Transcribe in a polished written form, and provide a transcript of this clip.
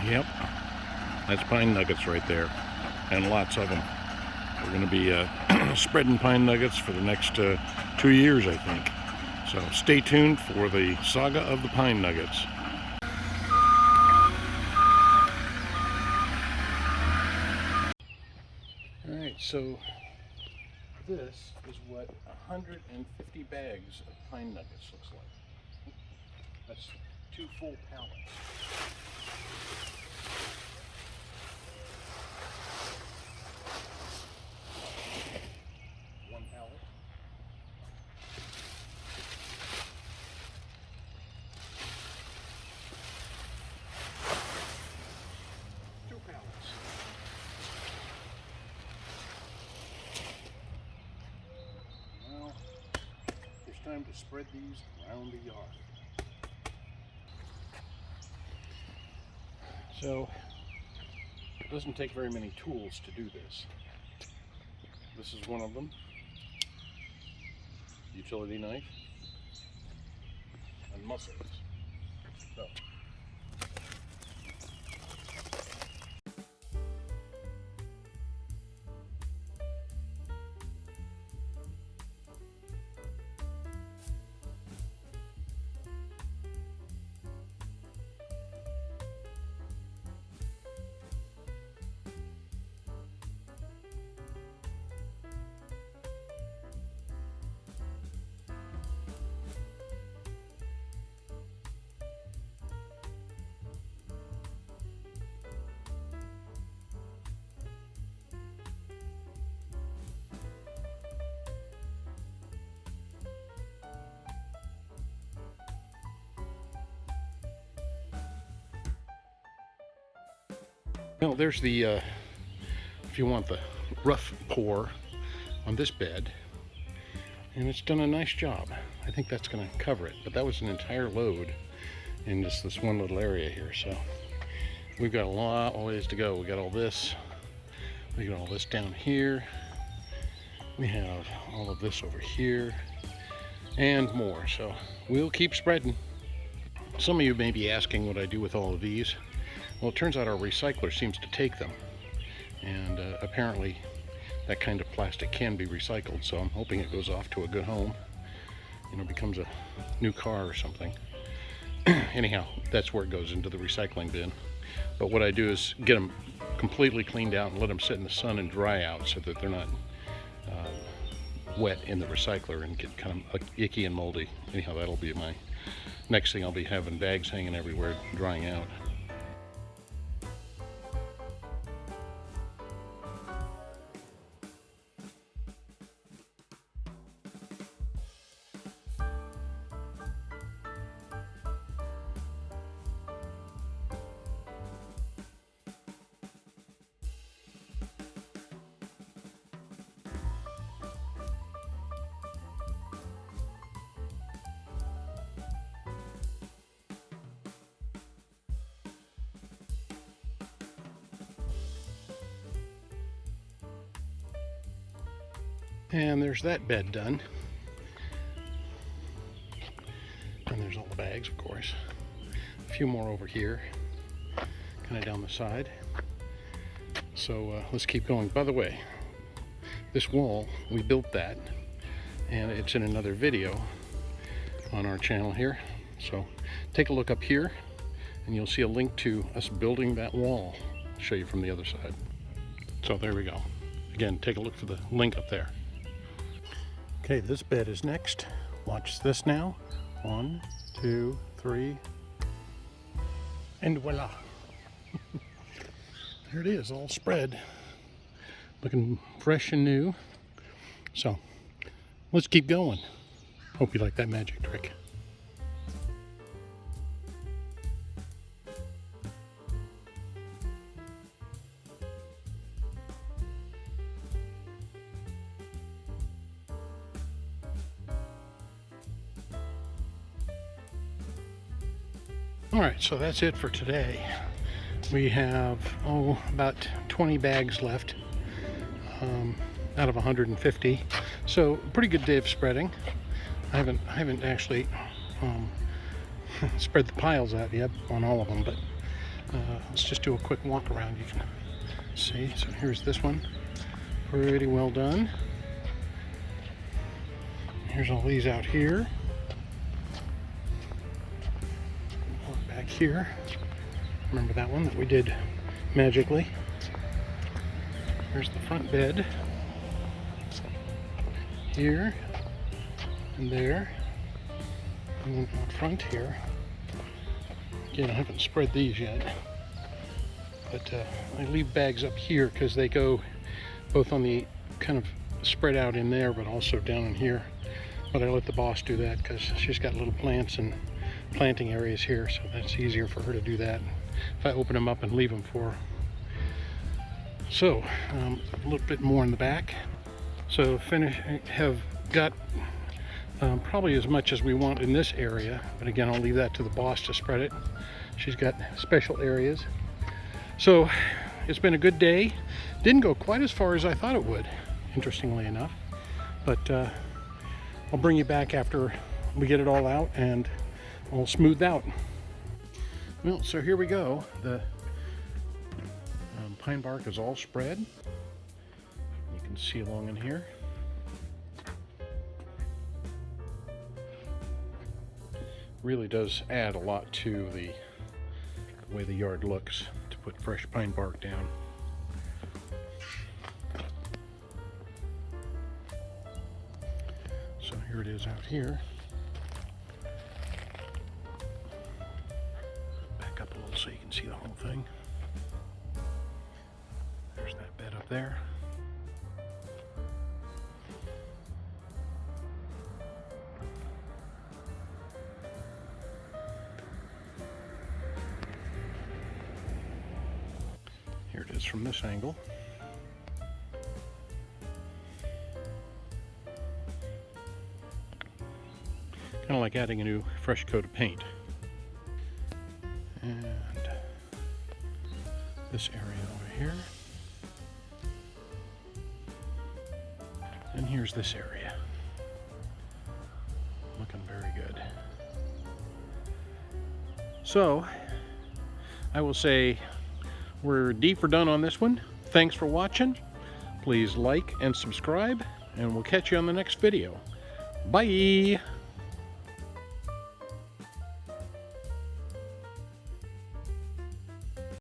Yep, that's pine nuggets right there, and lots of them. We're going to be spreading pine nuggets for the next 2 years, I think. So stay tuned for the saga of the pine nuggets. Alright, so this is what 150 bags of pine nuggets looks like. That's 2 full pallets. One pallet. Two pallets. Now, it's time to spread these around the yard. So, it doesn't take very many tools to do this. This is one of them. Utility knife and mussels. So, well, there's the, if you want the rough pour on this bed, and it's done a nice job. I think that's going to cover it, but that was an entire load in just this one little area here, so we've got a lot of ways to go. We got all this, we got all this down here, we have all of this over here, and more, so we'll keep spreading. Some of you may be asking what I do with all of these. Well, it turns out our recycler seems to take them, and apparently that kind of plastic can be recycled, so I'm hoping it goes off to a good home, you know, becomes a new car or something. Anyhow, that's where it goes, into the recycling bin. But what I do is get them completely cleaned out and let them sit in the sun and dry out so that they're not wet in the recycler and get kind of icky and moldy. Anyhow, that'll be my next thing. I'll be having bags hanging everywhere drying out. And there's that bed done. And there's all the bags, of course. A few more over here, kind of down the side. So let's keep going. By the way, this wall, we built that, and it's in another video on our channel here. So take a look up here, and you'll see a link to us building that wall. I'll show you from the other side. So there we go. Again, take a look for the link up there. Okay, this bed is next. Watch this now. 1, 2, 3, and voila. There it is, all spread. Looking fresh and new. So, let's keep going. Hope you like that magic trick. Alright, so that's it for today. We have, about 20 bags left out of 150. So, pretty good day of spreading. I haven't actually spread the piles out yet on all of them, but Let's just do a quick walk around. You can see. So here's this one. Pretty well done. Here's all these out here. Walk back here. Remember that one that we did magically. Here's the front bed. Here and there. And then out front here. Again, I haven't spread these yet. But I leave bags up here because they go both on the kind of spread out in there, but also down in here. But I let the boss do that because she's got little plants and planting areas here, so that's easier for her to do that if I open them up and leave them for her. So a little bit more in the back. So have got probably as much as we want in this area, but again, I'll leave that to the boss to spread it. She's got special areas. So it's been a good day. Didn't go quite as far as I thought it would, interestingly enough, but I'll bring you back after we get it all out and all smoothed out. Well, so here we go. The pine bark is all spread. You can see along in here. Really does add a lot to the way the yard looks to put fresh pine bark down. So here it is out here. Back up a little so you can see the whole thing. There's that bed up there. Here it is from this angle. Kind of like adding a new fresh coat of paint. And this area over here. And here's this area. Looking very good. So, I will say we're D for done on this one. Thanks for watching. Please like and subscribe, and we'll catch you on the next video. Bye!